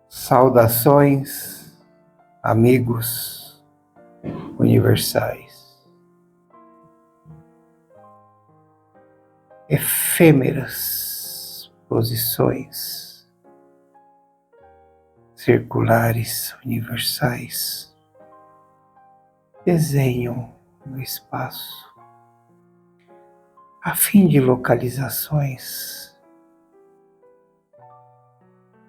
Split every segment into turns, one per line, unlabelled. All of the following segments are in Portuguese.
Saudações, amigos universais. Efêmeras posições circulares universais desenham no espaço a fim de localizações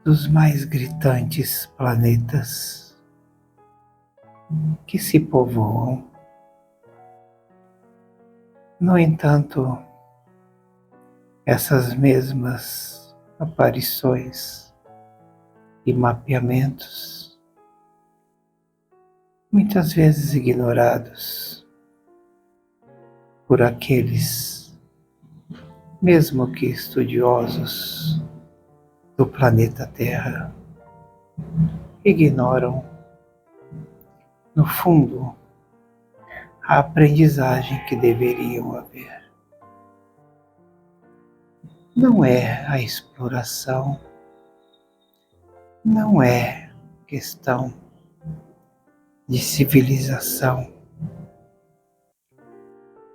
dos mais gritantes planetas que se povoam. No entanto, essas mesmas aparições e mapeamentos, muitas vezes ignorados por aqueles, mesmo que estudiosos do planeta Terra, ignoram, no fundo, a aprendizagem que deveriam haver. Não é a exploração, não é questão de civilização.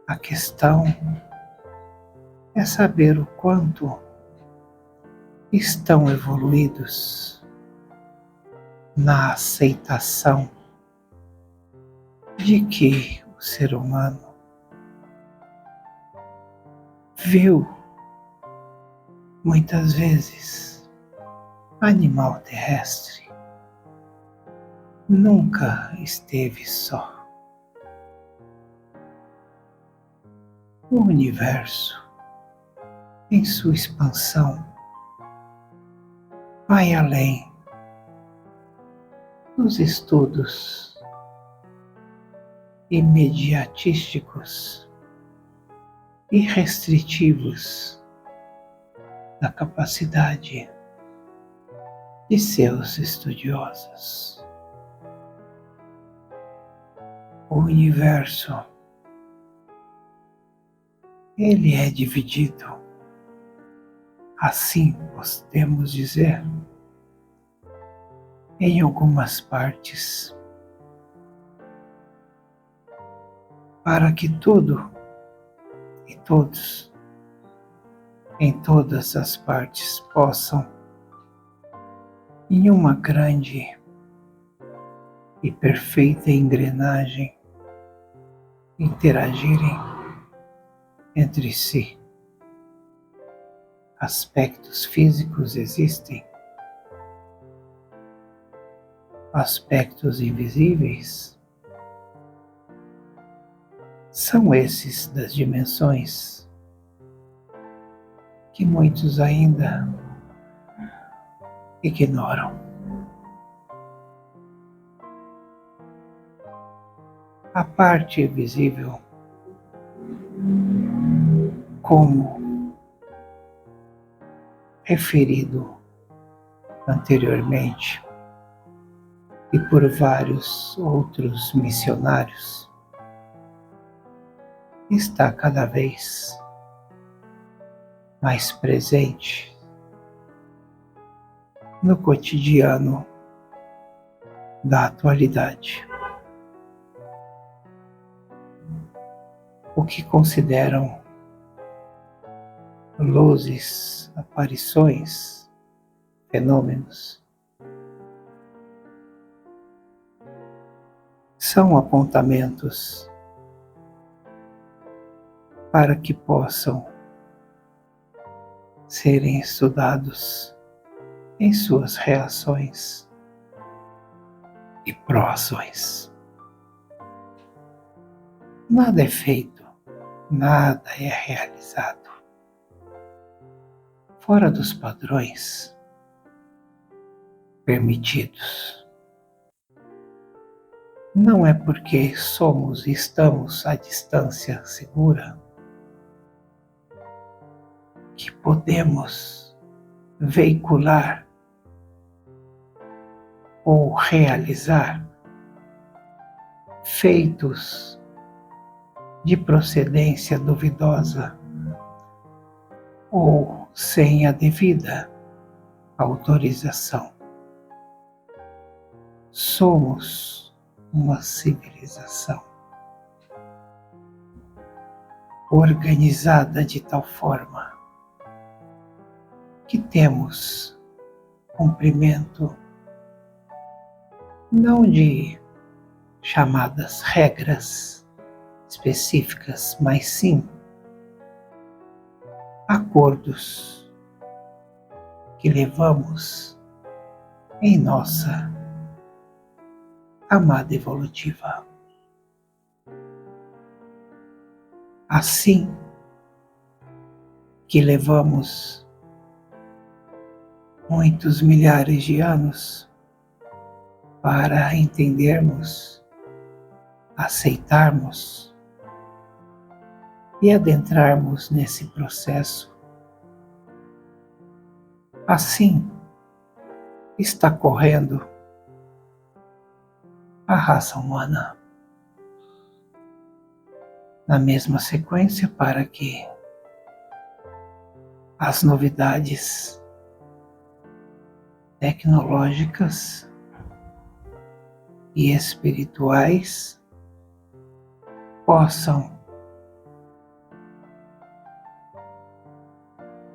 A questão é saber o quanto estão evoluídos na aceitação de que o ser humano viu muitas vezes animal terrestre, nunca esteve só. O universo, em sua expansão, vai além dos estudos imediatísticos e restritivos da capacidade de seus estudiosos. O universo, ele é dividido, assim podemos dizer, em algumas partes, para que tudo e todos, em todas as partes, possam, em uma grande e perfeita engrenagem, interagirem entre si. Aspectos físicos existem, aspectos invisíveis são esses das dimensões que muitos ainda ignoram. A parte visível, como referido anteriormente e por vários outros missionários, está cada vez mais presente no cotidiano da atualidade. O que consideram luzes, aparições, fenômenos, são apontamentos para que possam serem estudados em suas reações e proações. Nada é feito, nada é realizado fora dos padrões permitidos. Não é porque somos e estamos à distância segura que podemos veicular ou realizar feitos de procedência duvidosa ou sem a devida autorização. Somos uma civilização organizada de tal forma que temos cumprimento não de chamadas regras específicas, mas sim acordos que levamos em nossa camada evolutiva. Assim que levamos muitos milhares de anos para entendermos, aceitarmos e adentrarmos nesse processo. Assim está correndo a raça humana na mesma sequência para que as novidades tecnológicas e espirituais possam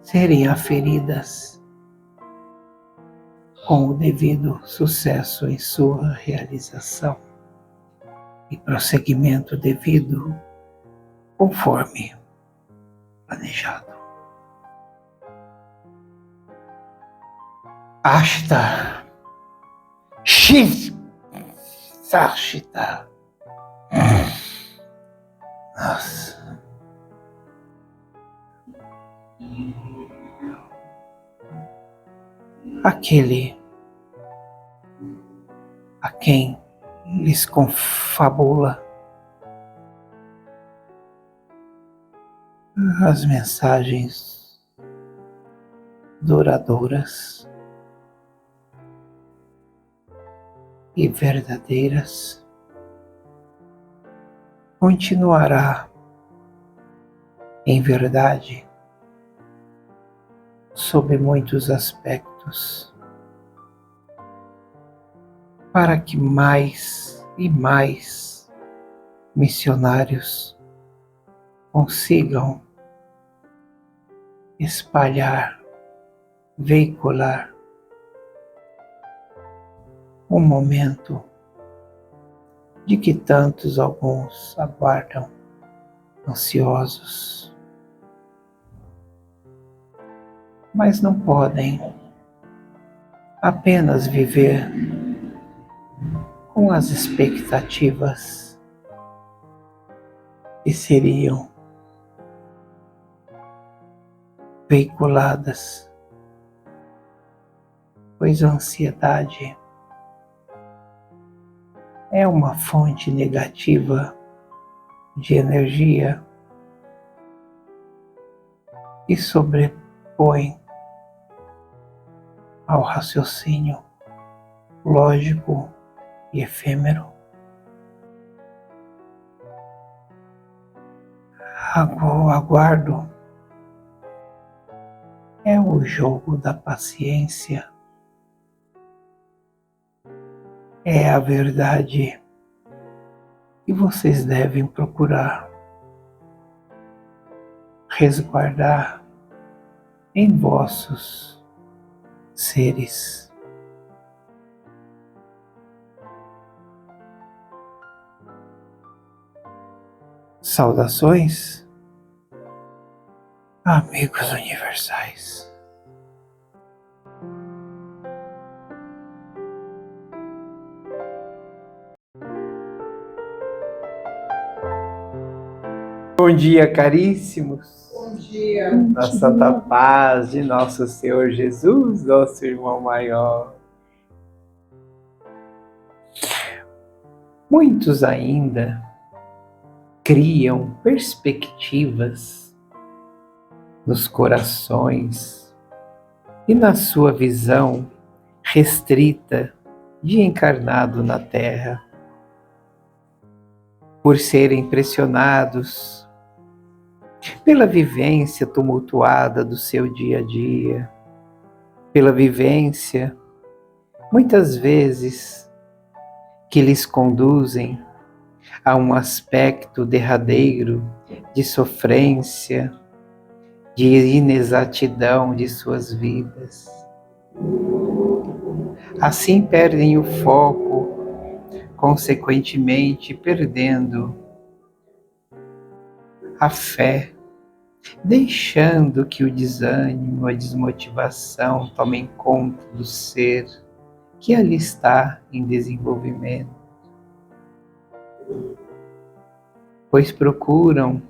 serem aferidas com o devido sucesso em sua realização e prosseguimento devido conforme planejado. Ashta Shiv Sarshita. Nossa. Aquele a quem lhes confabula as mensagens duradouras e verdadeiras, continuará em verdade sob muitos aspectos, para que mais e mais missionários consigam espalhar, veicular um momento de que tantos alguns aguardam ansiosos, mas não podem apenas viver com as expectativas que seriam veiculadas, pois a ansiedade é uma fonte negativa de energia que sobrepõe ao raciocínio lógico e efêmero. O aguardo é o jogo da paciência, é a verdade que vocês devem procurar resguardar em vossos seres. Saudações, amigos universais. Bom dia, caríssimos.
Bom dia.
Na santa paz de nosso Senhor Jesus, nosso irmão maior. Muitos ainda criam perspectivas nos corações e na sua visão restrita de encarnado na Terra, por serem pressionados pela vivência tumultuada do seu dia a dia, pela vivência, muitas vezes, que lhes conduzem a um aspecto derradeiro de sofrência, de inexatidão de suas vidas. Assim perdem o foco, consequentemente perdendo a fé, deixando que o desânimo, a desmotivação tomem conta do ser que ali está em desenvolvimento. Pois procuram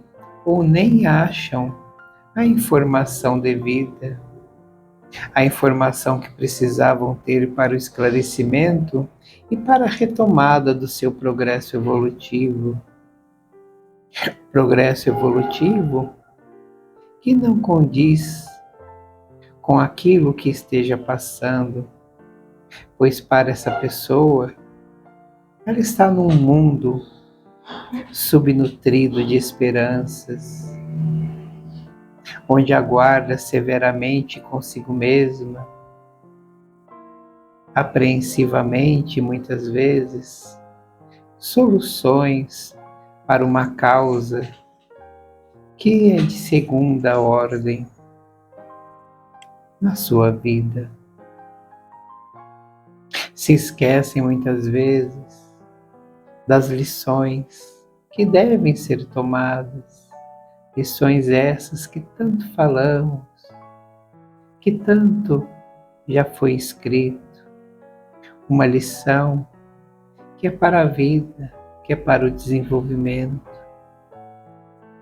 ou nem acham a informação devida, a informação que precisavam ter para o esclarecimento e para a retomada do seu progresso evolutivo. Progresso evolutivo que não condiz com aquilo que esteja passando, pois para essa pessoa, ela está num mundo subnutrido de esperanças, onde aguarda severamente consigo mesma, apreensivamente muitas vezes, soluções para uma causa que é de segunda ordem na sua vida. Se esquecem muitas vezes das lições que devem ser tomadas, lições essas que tanto falamos, que tanto já foi escrito, uma lição que é para a vida, que é para o desenvolvimento.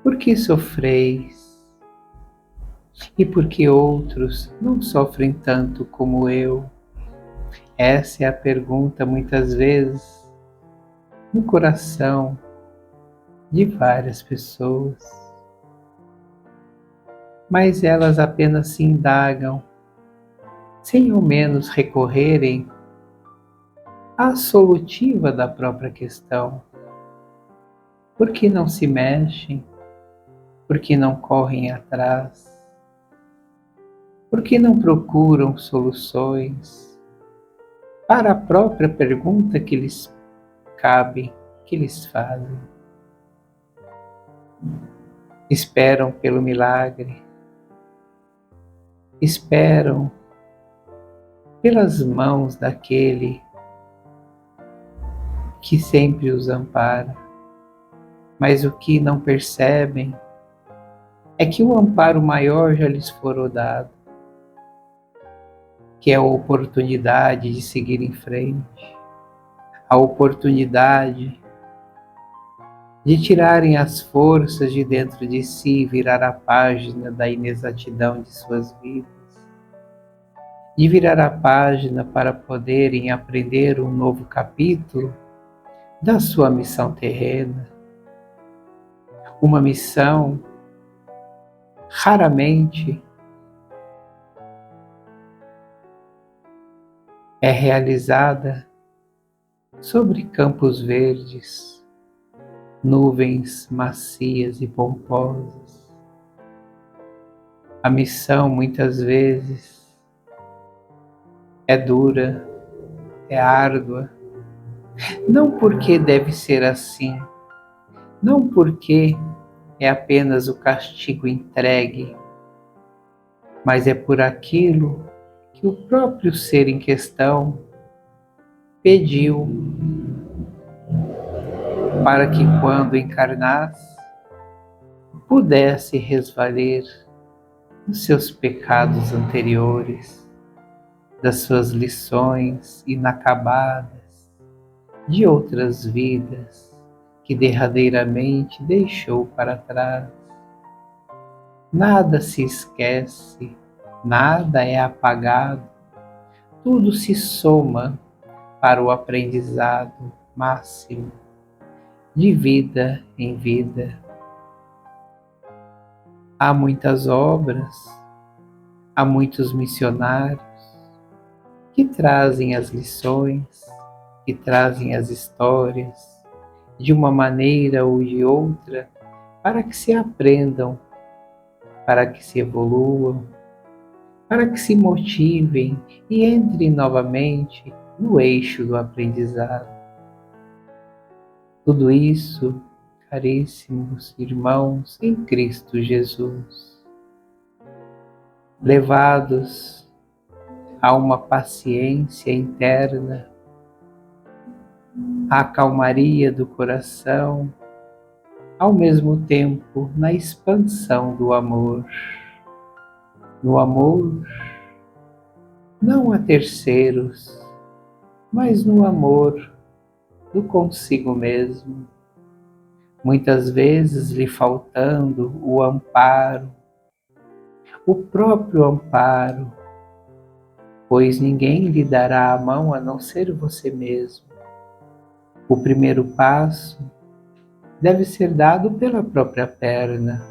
Por que sofreis? E por que outros não sofrem tanto como eu? Essa é a pergunta muitas vezes no coração de várias pessoas. Mas elas apenas se indagam, sem ao menos recorrerem à solutiva da própria questão. Por que não se mexem? Por que não correm atrás? Por que não procuram soluções para a própria pergunta que lhes cabe, que lhes fazem? Esperam pelo milagre, esperam pelas mãos daquele que sempre os ampara, mas o que não percebem é que o amparo maior já lhes foi dado, que é a oportunidade de seguir em frente, a oportunidade de tirarem as forças de dentro de si e virar a página da inexatidão de suas vidas, de virar a página para poderem aprender um novo capítulo da sua missão terrena, uma missão raramente é realizada sobre campos verdes, nuvens macias e pomposas. A missão muitas vezes é dura, é árdua, não porque deve ser assim, não porque é apenas o castigo entregue, mas é por aquilo que o próprio ser em questão pediu para que quando encarnasse pudesse resvaler dos seus pecados anteriores, das suas lições inacabadas, de outras vidas que derradeiramente deixou para trás. Nada se esquece, nada é apagado, tudo se soma para o aprendizado máximo, de vida em vida. Há muitas obras, há muitos missionários que trazem as lições, que trazem as histórias de uma maneira ou de outra para que se aprendam, para que se evoluam, para que se motivem e entrem novamente no eixo do aprendizado. Tudo isso, caríssimos irmãos em Cristo Jesus, levados a uma paciência interna, à calmaria do coração, ao mesmo tempo na expansão do amor. No amor, não a terceiros, mas no amor do consigo mesmo, muitas vezes lhe faltando o amparo, o próprio amparo, pois ninguém lhe dará a mão a não ser você mesmo. O primeiro passo deve ser dado pela própria perna.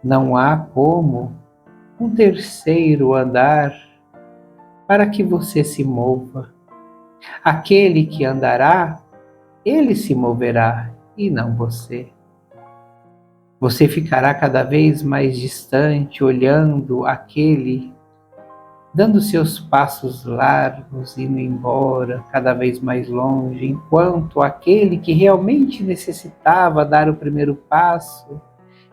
Não há como um terceiro andar para que você se mova. Aquele que andará, ele se moverá e não você. Você ficará cada vez mais distante, olhando aquele, dando seus passos largos, indo embora, cada vez mais longe, enquanto aquele que realmente necessitava dar o primeiro passo,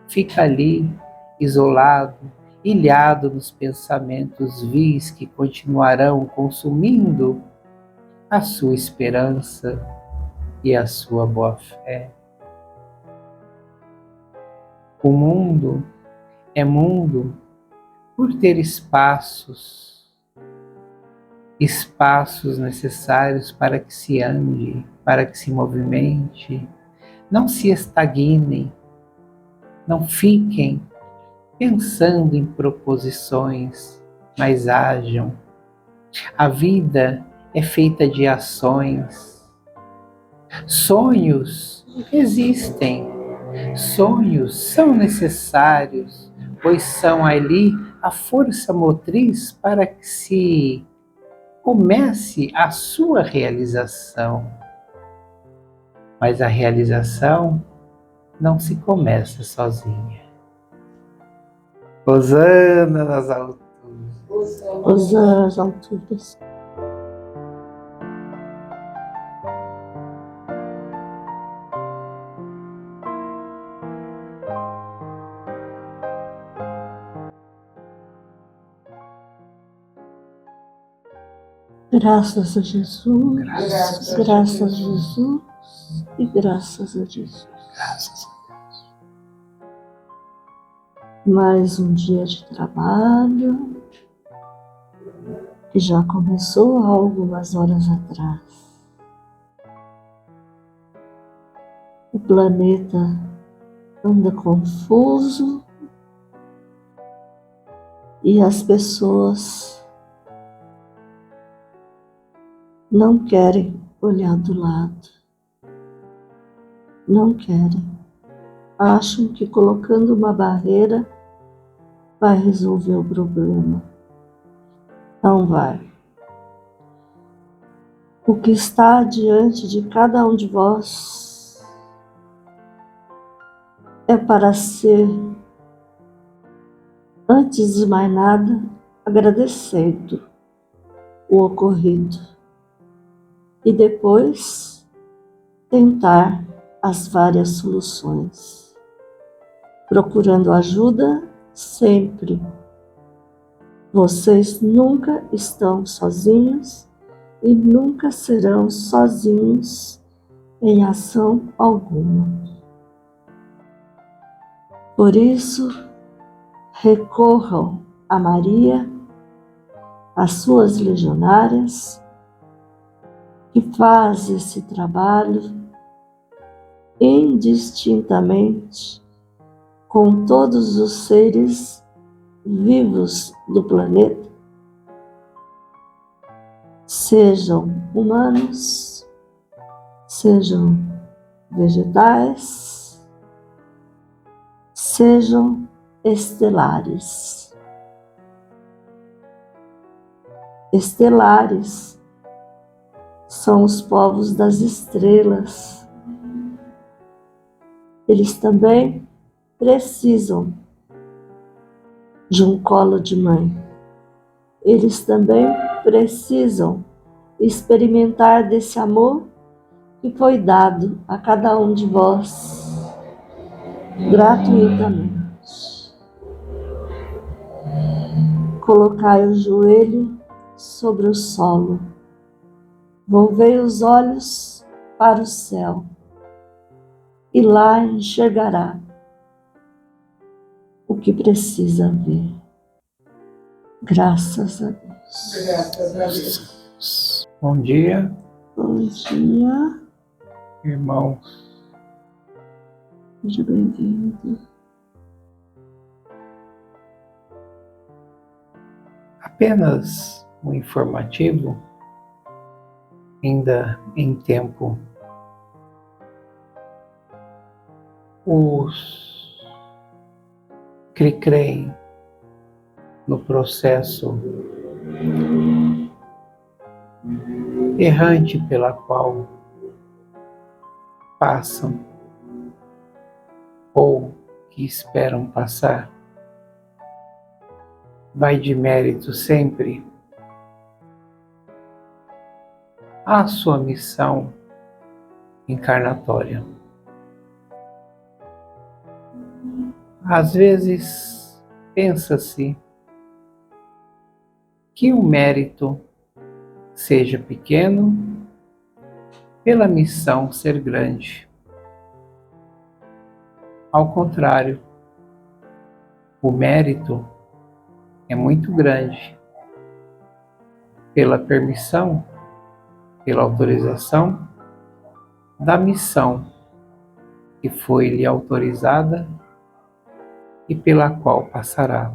fica ali, isolado, ilhado nos pensamentos vis que continuarão consumindo a sua esperança e a sua boa-fé. O mundo é mundo por ter espaços necessários para que se ande, para que se movimente. Não se estagnem, não fiquem pensando em proposições, mas hajam. A vida é feita de ações. Sonhos existem. Sonhos são necessários, pois são ali a força motriz para que se comece a sua realização. Mas a realização não se começa sozinha. Hosana nas alturas.
Hosana nas alturas. Graças a Jesus, graças a Jesus e graças a Jesus.
Graças a Deus.
Mais um dia de trabalho que já começou há algumas horas atrás. O planeta anda confuso e as pessoas não querem olhar do lado, não querem. Acham que colocando uma barreira vai resolver o problema. Não vai. O que está diante de cada um de vós é para ser, antes de mais nada, agradecido o ocorrido. E depois tentar as várias soluções, procurando ajuda sempre. Vocês nunca estão sozinhos e nunca serão sozinhos em ação alguma. Por isso, recorram a Maria, às suas legionárias, que faz esse trabalho indistintamente com todos os seres vivos do planeta, sejam humanos, sejam vegetais, sejam estelares. Estelares são os povos das estrelas. Eles também precisam de um colo de mãe. Eles também precisam experimentar desse amor que foi dado a cada um de vós gratuitamente. Colocai o joelho sobre o solo. Volvei os olhos para o céu e lá enxergará o que precisa ver. Graças a Deus.
Graças a Deus. Bom dia.
Bom dia.
Irmãos.
Seja bem-vindo.
Apenas um informativo, ainda em tempo. Os que creem no processo errante pela qual passam ou que esperam passar, vai de mérito sempre à sua missão encarnatória. Às vezes pensa-se que o mérito seja pequeno pela missão ser grande. Ao contrário, o mérito é muito grande pela permissão, pela autorização da missão que foi lhe autorizada e pela qual passará.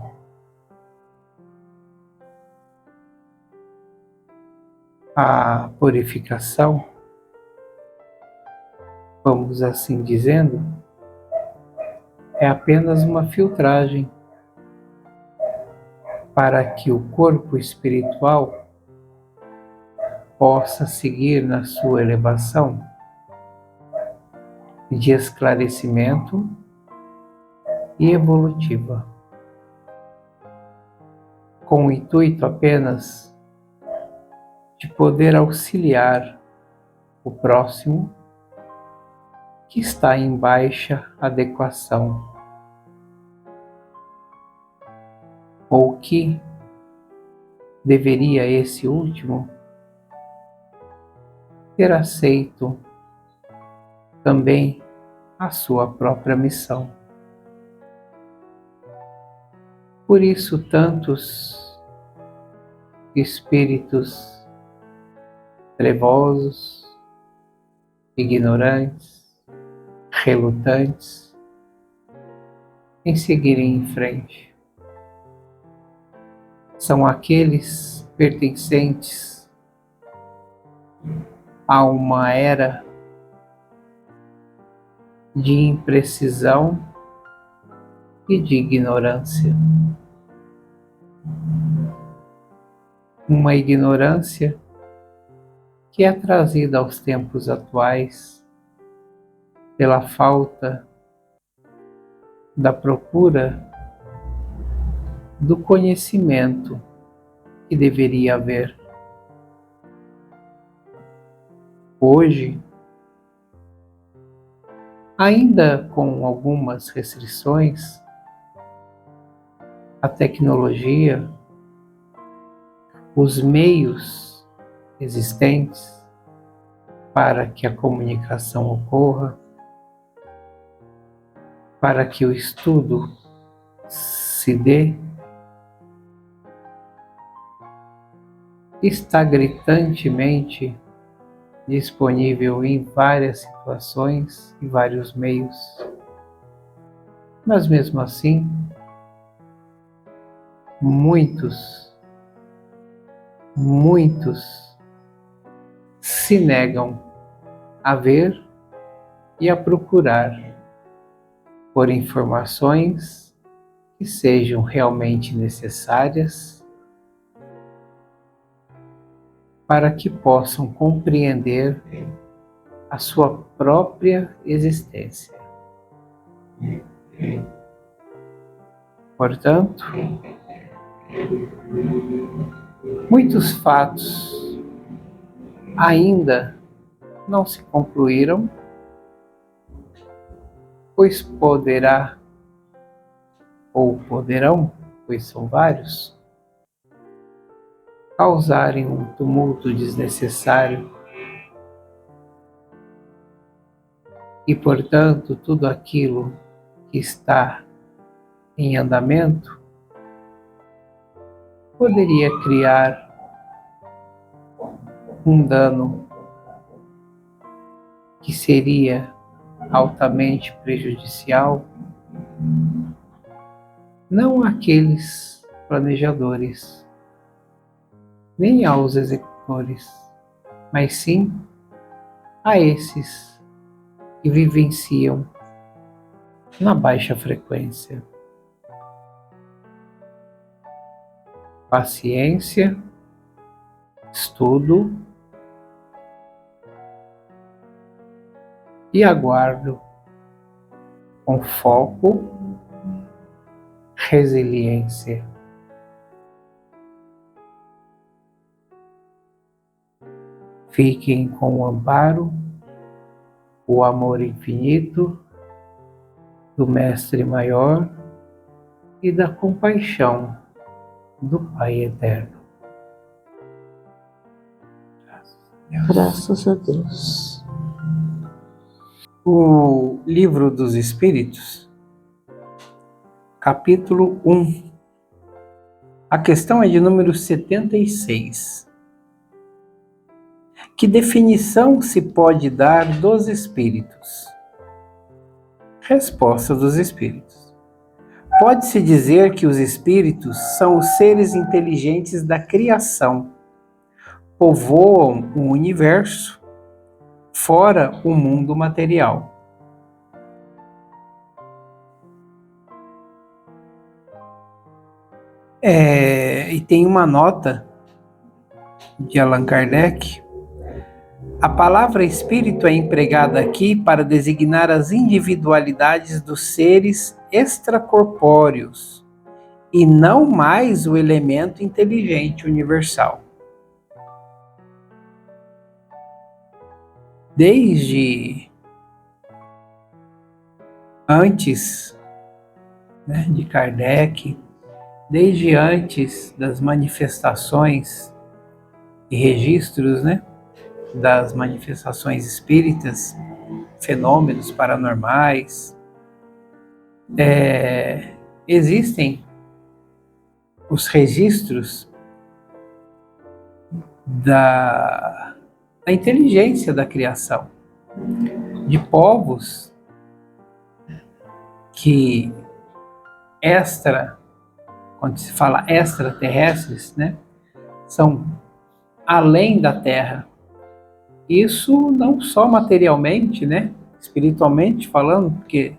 A purificação, vamos assim dizendo, é apenas uma filtragem para que o corpo espiritual possa seguir na sua elevação de esclarecimento e evolutiva, com o intuito apenas de poder auxiliar o próximo que está em baixa adequação, ou que deveria esse último ter aceito também a sua própria missão. Por isso, tantos espíritos trevosos, ignorantes, relutantes em seguirem em frente. São aqueles pertencentes a uma era de imprecisão e de ignorância. Uma ignorância que é trazida aos tempos atuais pela falta da procura do conhecimento que deveria haver. Hoje, ainda com algumas restrições, a tecnologia, os meios existentes para que a comunicação ocorra, para que o estudo se dê, está gritantemente disponível em várias situações e vários meios. Mas mesmo assim, muitos se negam a ver e a procurar por informações que sejam realmente necessárias para que possam compreender a sua própria existência. Portanto, muitos fatos ainda não se concluíram, pois poderá, ou poderão, pois são vários, causarem um tumulto desnecessário e, portanto, tudo aquilo que está em andamento poderia criar um dano que seria altamente prejudicial, não àqueles planejadores, nem aos executores, mas sim a esses que vivenciam na baixa frequência. Paciência, estudo e aguardo com foco, resiliência. Fiquem com o amparo, o amor infinito do Mestre Maior e da compaixão do Pai Eterno.
Graças a Deus.
O Livro dos Espíritos, capítulo 1. A questão é de número 76. Que definição se pode dar dos espíritos? Resposta dos espíritos. Pode-se dizer que os espíritos são os seres inteligentes da criação, povoam o universo, fora o mundo material. E tem uma nota de Allan Kardec. A palavra espírito é empregada aqui para designar as individualidades dos seres extracorpóreos e não mais o elemento inteligente universal. Desde antes, de Kardec, desde antes das manifestações e registros, das manifestações espíritas, fenômenos paranormais, existem os registros da inteligência da criação, de povos que quando se fala extraterrestres, são além da Terra. Isso não só materialmente, espiritualmente falando, porque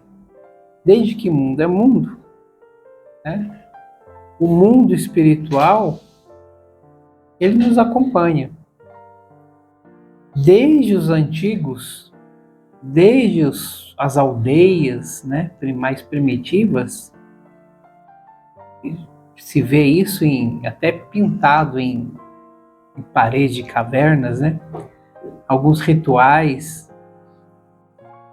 desde que mundo é mundo, o mundo espiritual, ele nos acompanha. Desde os antigos, desde as aldeias, mais primitivas, se vê isso até pintado em paredes de cavernas, alguns rituais,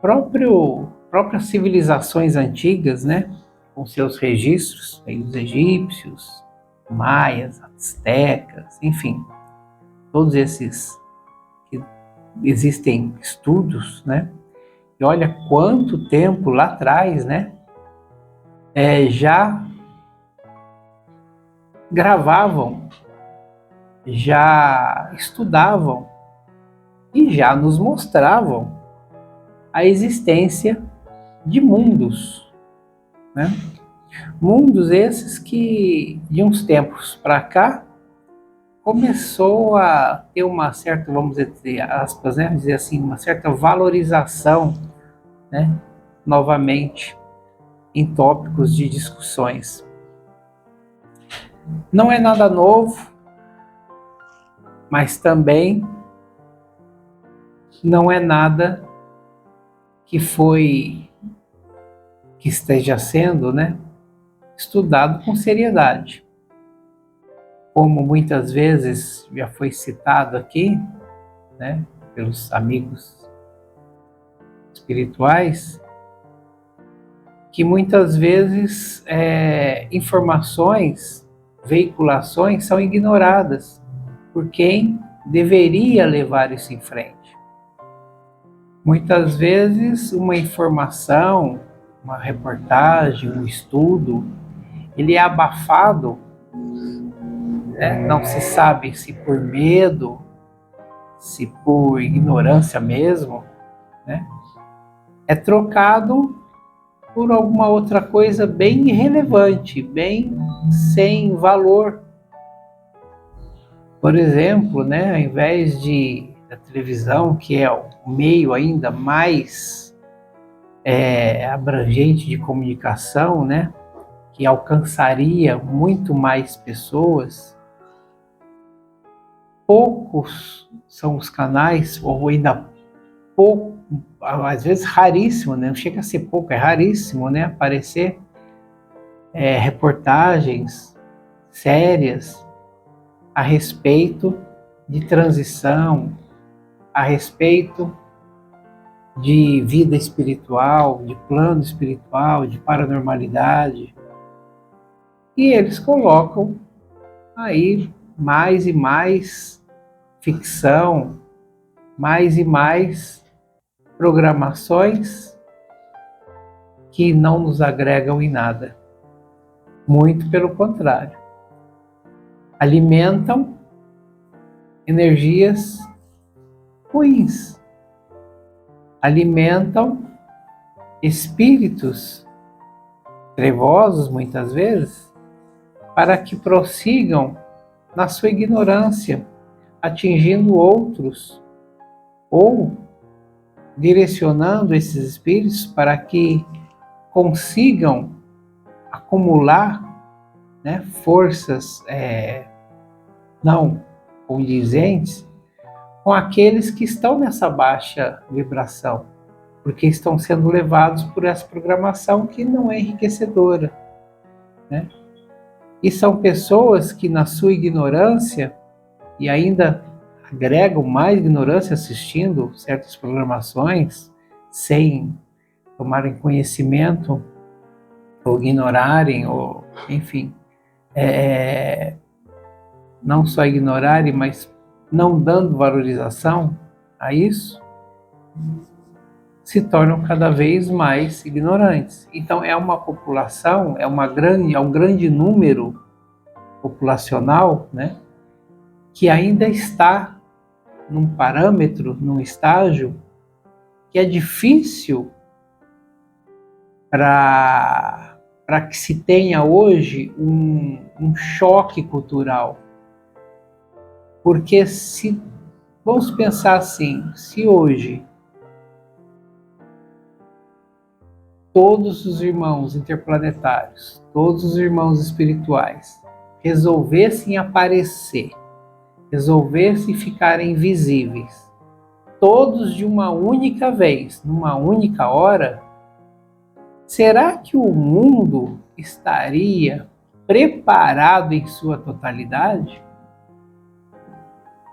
próprias civilizações antigas, com seus registros, os egípcios, maias, astecas, enfim, todos esses que existem estudos, e olha quanto tempo lá atrás, já gravavam, já estudavam e já nos mostravam a existência de mundos, mundos esses que de uns tempos para cá começou a ter uma certa, vamos dizer, aspas, dizer assim, uma certa valorização, novamente em tópicos de discussões. Não é nada novo, mas também não é nada que esteja sendo, né, estudado com seriedade. Como muitas vezes já foi citado aqui, né, pelos amigos espirituais, que muitas vezes informações, veiculações são ignoradas por quem deveria levar isso em frente. Muitas vezes uma informação, uma reportagem, um estudo, ele é abafado, né? Não se sabe se por medo, se por ignorância mesmo, né? É trocado por alguma outra coisa bem irrelevante, bem sem valor. Por exemplo, né, ao invés da televisão, que é o meio ainda mais abrangente de comunicação, né, que alcançaria muito mais pessoas, poucos são os canais, ou ainda pouco, às vezes raríssimo, né? Não chega a ser pouco, é raríssimo, né? Aparecer reportagens sérias a respeito de transição, a respeito de vida espiritual, de plano espiritual, de paranormalidade. E eles colocam aí mais e mais ficção, mais e mais programações que não nos agregam em nada. Muito pelo contrário. Alimentam energias ruins. Alimentam espíritos trevosos, muitas vezes, para que prossigam na sua ignorância, atingindo outros, ou direcionando esses espíritos para que consigam acumular, né, forças não condizentes com aqueles que estão nessa baixa vibração, porque estão sendo levados por essa programação que não é enriquecedora, né? E são pessoas que, na sua ignorância, e ainda agregam mais ignorância assistindo certas programações, sem tomarem conhecimento, ou ignorarem, ou, enfim, não só ignorarem, mas não dando valorização a isso, se tornam cada vez mais ignorantes. Então é uma população, é um grande número populacional, né, que ainda está num parâmetro, num estágio que é difícil para que se tenha hoje um choque cultural. Porque vamos pensar assim, se hoje todos os irmãos interplanetários, todos os irmãos espirituais resolvessem aparecer, resolvessem ficar invisíveis, todos de uma única vez, numa única hora, será que o mundo estaria preparado em sua totalidade?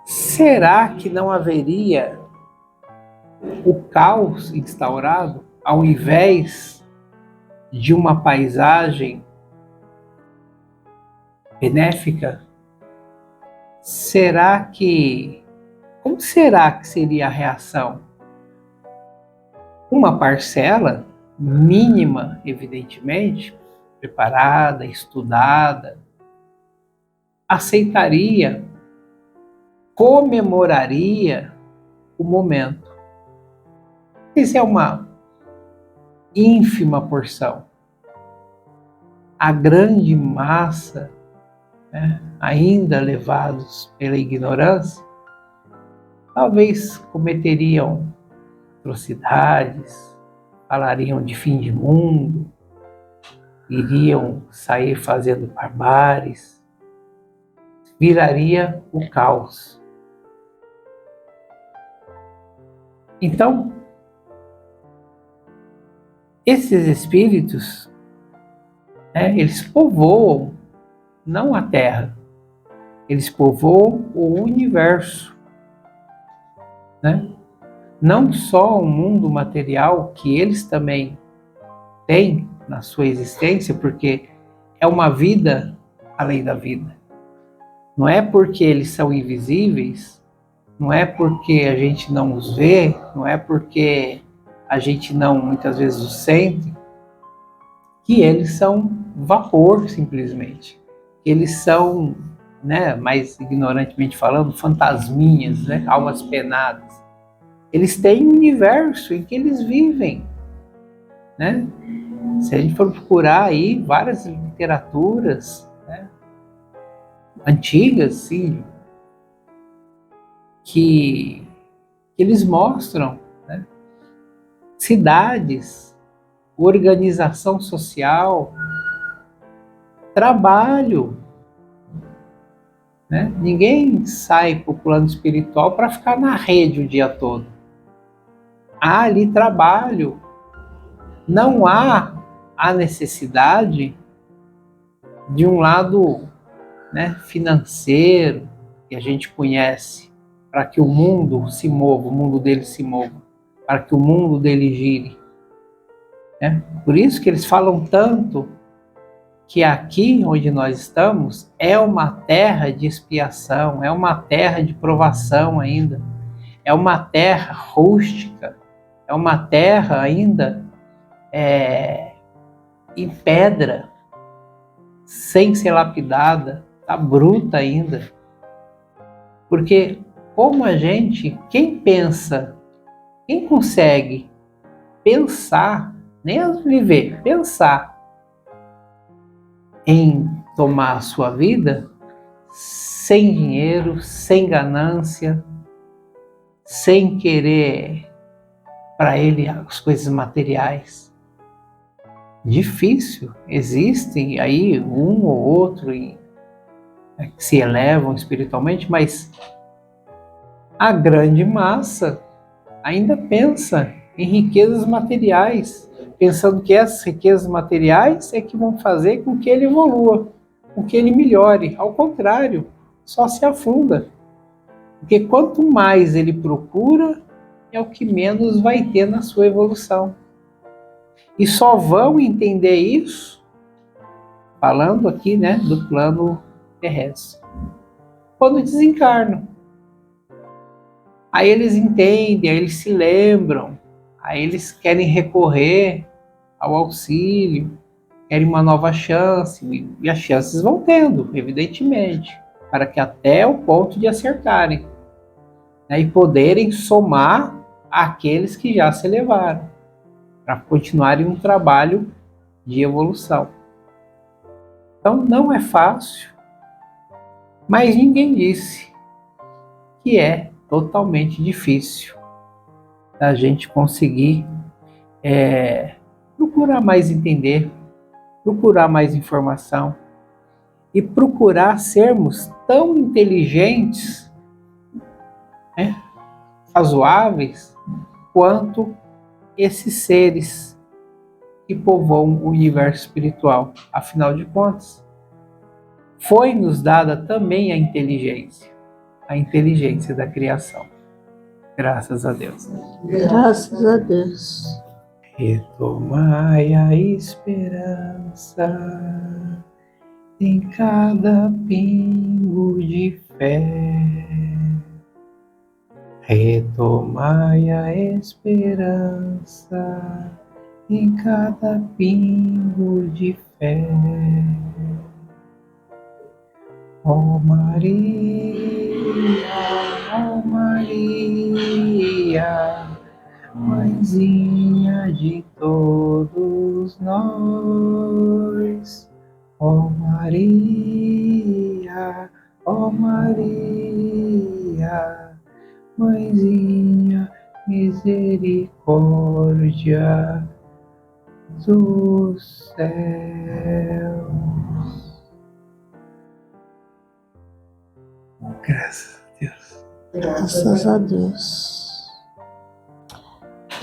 Será que não haveria o caos instaurado ao invés de uma paisagem benéfica? Como será que seria a reação? Uma parcela mínima, evidentemente, preparada, estudada, aceitaria, comemoraria o momento. Isso é uma ínfima porção. A grande massa, né, ainda levados pela ignorância, talvez cometeriam atrocidades, falariam de fim de mundo, iriam sair fazendo barbáries, viraria o caos. Então, esses espíritos, eles povoam não a Terra, eles povoam o universo, né? Não só o mundo material, que eles também têm na sua existência, porque é uma vida além da vida. Não é porque eles são invisíveis, não é porque a gente não os vê, não é porque a gente não muitas vezes os sente, que eles são vapor simplesmente. Eles são, mais ignorantemente falando, fantasminhas, almas penadas. Eles têm um universo em que eles vivem, né? Se a gente for procurar aí várias literaturas, antigas, sim, que eles mostram, cidades, organização social, trabalho, né? Ninguém sai para o plano espiritual para ficar na rede o dia todo. Há ali trabalho. Não há a necessidade de um lado, financeiro, que a gente conhece, para que o mundo se mova, o mundo dele se mova, para que o mundo dele gire. Por isso que eles falam tanto que aqui onde nós estamos é uma terra de expiação, é uma terra de provação ainda, é uma terra rústica, é uma terra ainda em pedra, sem ser lapidada, está bruta ainda. Porque como a gente, quem pensa, quem consegue pensar, nem viver, pensar em tomar a sua vida sem dinheiro, sem ganância, sem querer para ele as coisas materiais. Difícil, existem aí um ou outro que se elevam espiritualmente, mas a grande massa ainda pensa em riquezas materiais, pensando que essas riquezas materiais é que vão fazer com que ele evolua, com que ele melhore. Ao contrário, só se afunda. Porque quanto mais ele procura, é o que menos vai ter na sua evolução. E só vão entender isso, falando aqui, do plano terrestre, quando desencarnam. Aí eles entendem, aí eles se lembram, aí eles querem recorrer ao auxílio, querem uma nova chance, e as chances vão tendo, evidentemente, para que até o ponto de acertarem, e poderem somar aqueles que já se elevaram, para continuarem um trabalho de evolução. Então não é fácil, mas ninguém disse que é totalmente difícil a gente conseguir procurar mais entender, procurar mais informação e procurar sermos tão inteligentes, razoáveis, quanto esses seres que povoam o universo espiritual. Afinal de contas, foi-nos dada também a inteligência da criação. Graças a Deus.
Graças a Deus.
Retomai a esperança em cada pingo de fé. Retomai a esperança em cada pingo de fé. Ó Maria, Mãezinha de todos nós. Ó Maria, Mãezinha, misericórdia dos céus. Graças a Deus.
Graças a Deus.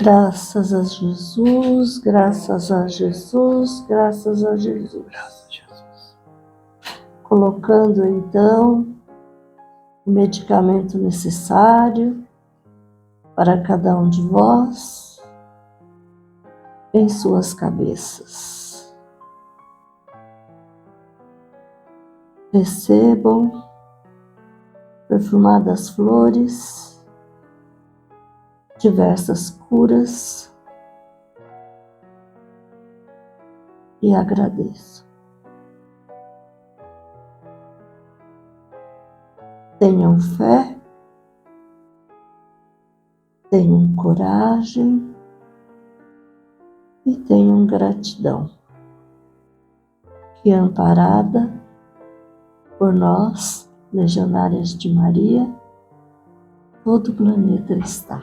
Graças a Jesus, graças a Jesus, graças a Jesus.
Graças a Jesus.
Colocando então o medicamento necessário para cada um de vós em suas cabeças. Recebam perfumadas flores, diversas curas e agradeço. Tenham fé, tenham coragem e tenham gratidão, que amparada por nós, legionárias de Maria, todo o planeta está.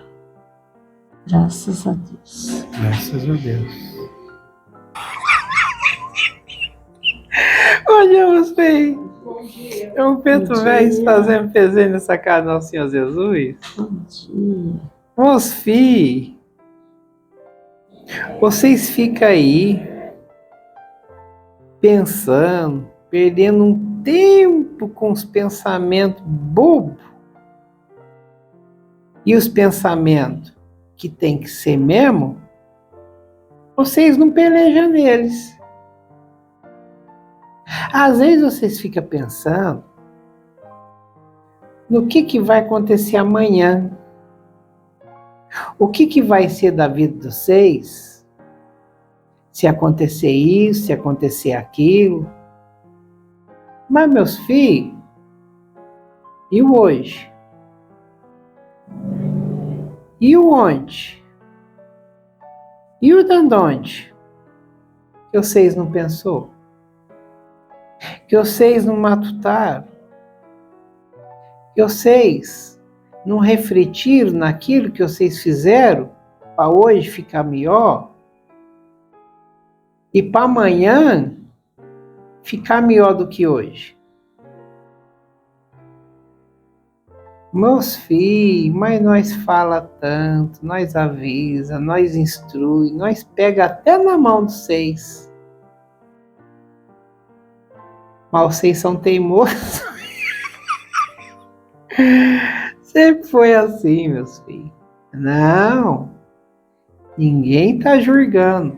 Graças a Deus.
Graças a Deus. Olhamos bem. É um Pedro Vez fazendo presente nessa casa do Nosso Senhor Jesus.
Bom dia.
Meus filhos, vocês ficam aí pensando, perdendo um tempo com os pensamentos bobos. E os pensamentos que tem que ser mesmo, vocês não pelejam neles. Às vezes vocês ficam pensando no que vai acontecer amanhã. O que vai ser da vida de vocês se acontecer isso, se acontecer aquilo. Mas, meus filhos, e o hoje? E o ontem? E o dandonde? Que vocês não pensou? Que vocês não matutaram? Que vocês não refletiram naquilo que vocês fizeram para hoje ficar melhor? E para amanhã ficar melhor do que hoje? Meus filhos, mas nós fala tanto, nós avisa, nós instrui, nós pega até na mão de vocês. Mas vocês são teimosos. Sempre foi assim, meus filhos. Não, ninguém está julgando.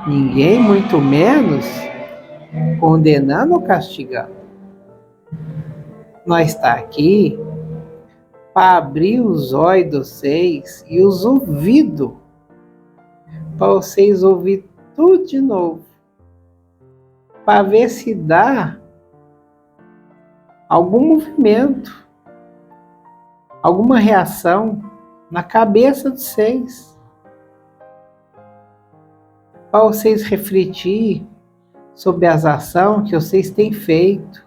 Ninguém, muito menos, condenando ou castigando. Nós está aqui para abrir os olhos de vocês e os ouvidos, para vocês ouvir tudo de novo, para ver se dá algum movimento, alguma reação na cabeça de vocês, para vocês refletir sobre as ações que vocês têm feito,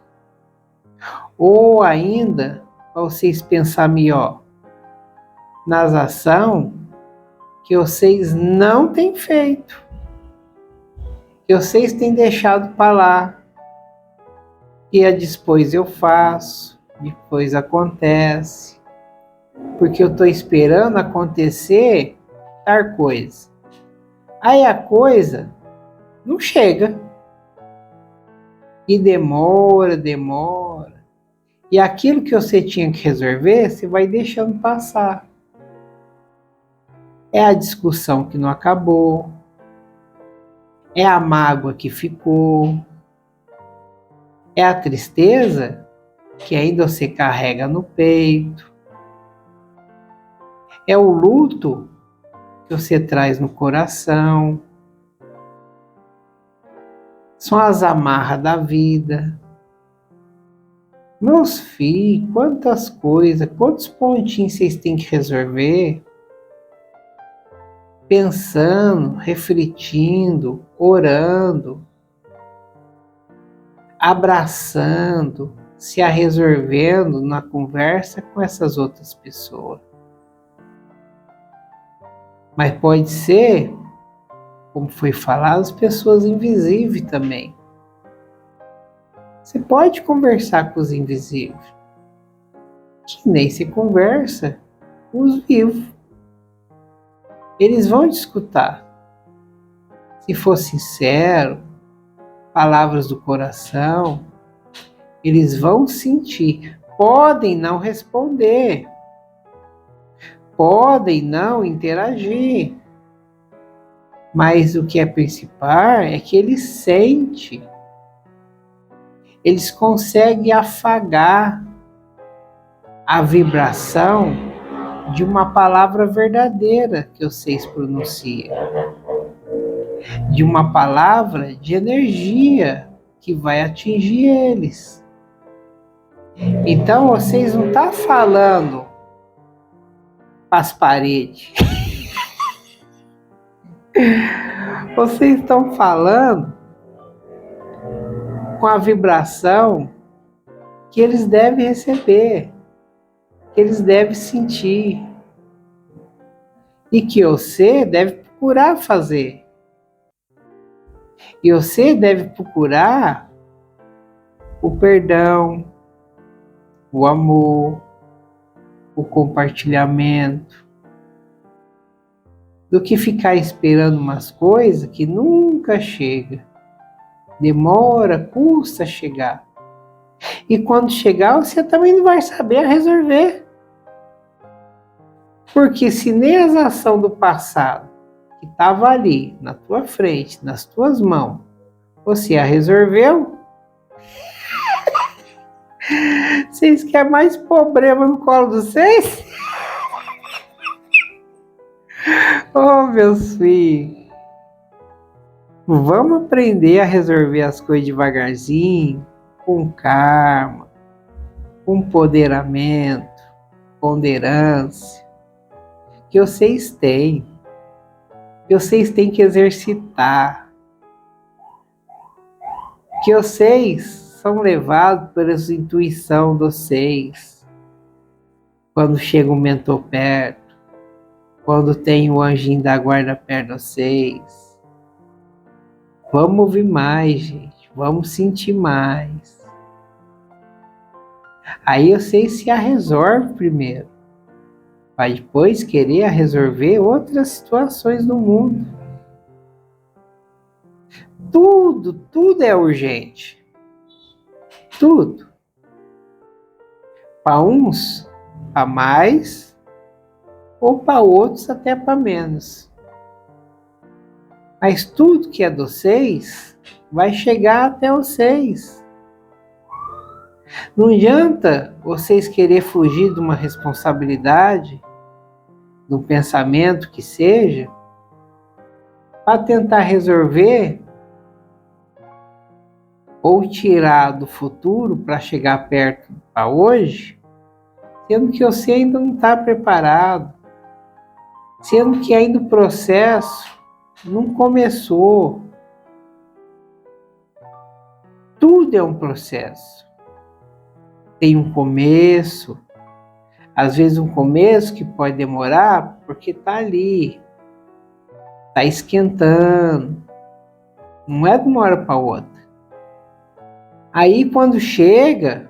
ou ainda para vocês pensar melhor nas ações que vocês não têm feito, que vocês têm deixado para lá, e depois eu faço, depois acontece, porque eu estou esperando acontecer tal coisa. Aí a coisa não chega, e demora, e aquilo que você tinha que resolver, você vai deixando passar. É a discussão que não acabou, é a mágoa que ficou, é a tristeza que ainda você carrega no peito, é o luto que você traz no coração, são as amarras da vida. Meus filhos, quantas coisas, quantos pontinhos vocês têm que resolver? Pensando, refletindo, orando, abraçando, se resolvendo na conversa com essas outras pessoas. Mas pode ser, como foi falado, as pessoas invisíveis também. Você pode conversar com os invisíveis, que nem se conversa com os vivos. Eles vão te escutar. Se for sincero, palavras do coração, eles vão sentir. Podem não responder, podem não interagir, mas o que é principal é que eles sentem. Eles conseguem afagar a vibração de uma palavra verdadeira que vocês pronunciam, de uma palavra de energia que vai atingir eles. Então vocês não estão falando para as paredes. Vocês estão falando com a vibração que eles devem receber, que eles devem sentir. E que você deve procurar fazer. E você deve procurar o perdão, o amor, o compartilhamento, do que ficar esperando umas coisas que nunca chega. Demora, custa chegar. E quando chegar, você também não vai saber resolver. Porque se nem as ações do passado, que estava ali, na tua frente, nas tuas mãos, você a resolveu, vocês querem mais problema no colo de vocês? Oh, meus filhos, vamos aprender a resolver as coisas devagarzinho, com calma, com empoderamento, ponderância, que vocês têm que exercitar, que vocês são levados pela intuição de vocês, quando chega um mentor perto, quando tem o anjinho da guarda perto de vocês. Vamos ouvir mais, gente, vamos sentir mais. Aí vocês se a resolvem primeiro, para depois querer resolver outras situações do mundo. Tudo é urgente. Tudo. Para uns, para mais, ou para outros até para menos. Mas tudo que é de vocês vai chegar até vocês. Não adianta vocês querer fugir de uma responsabilidade, de um pensamento que seja, para tentar resolver ou tirar do futuro para chegar perto para hoje, sendo que você ainda não está preparado, sendo que ainda o processo não começou. Tudo é um processo. Tem um começo, às vezes um começo que pode demorar porque está ali, está esquentando, não é de uma hora para outra. Aí quando chega,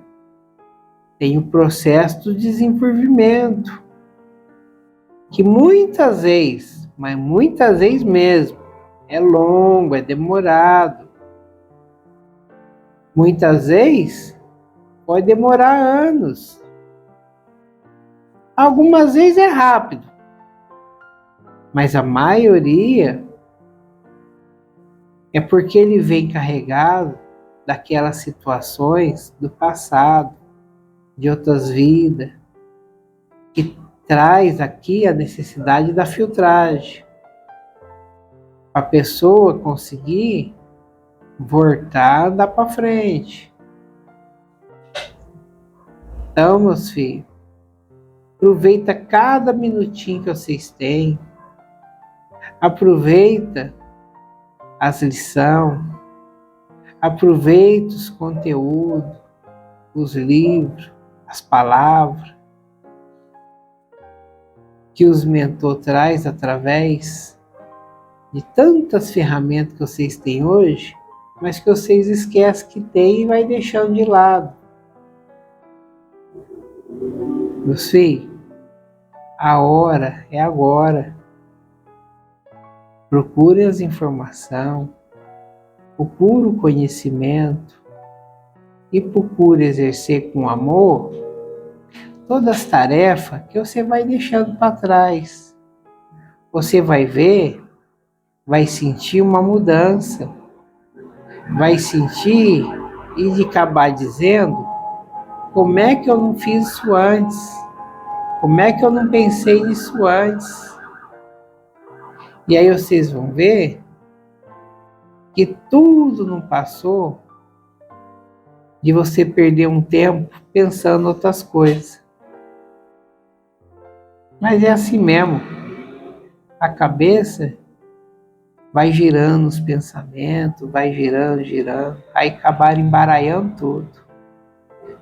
tem o processo do desenvolvimento, que muitas vezes, mas muitas vezes mesmo, é longo, é demorado. Muitas vezes pode demorar anos. Algumas vezes é rápido, mas a maioria é porque ele vem carregado daquelas situações do passado, de outras vidas, que traz aqui a necessidade da filtragem, para a pessoa conseguir voltar, andar para frente. Então, meus filhos, aproveita cada minutinho que vocês têm, aproveita as lições, aproveita os conteúdos, os livros, as palavras que os mentores traz através de tantas ferramentas que vocês têm hoje, mas que vocês esquecem que tem e vai deixando de lado. Meus filhos, a hora é agora. procure as informações, procure o conhecimento e procure exercer com amor todas as tarefas que você vai deixando para trás. Você vai ver, vai sentir uma mudança, vai sentir e de acabar dizendo: como é que eu não fiz isso antes? Como é que eu não pensei nisso antes? E aí vocês vão ver que tudo não passou de você perder um tempo pensando outras coisas. Mas é assim mesmo. A cabeça vai girando os pensamentos, vai girando, aí acabar embaralhando tudo.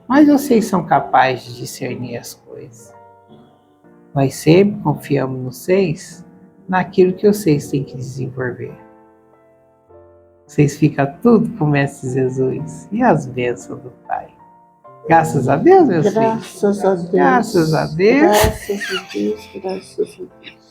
Mas vocês são capazes de discernir as coisas. Nós sempre confiamos em vocês, naquilo que vocês têm que desenvolver. Vocês ficam tudo com o Mestre Jesus e as bênçãos do Pai. Graças a Deus, meus filhos.
Graças a Deus.
Graças a Deus.
Graças a Deus, graças a Deus.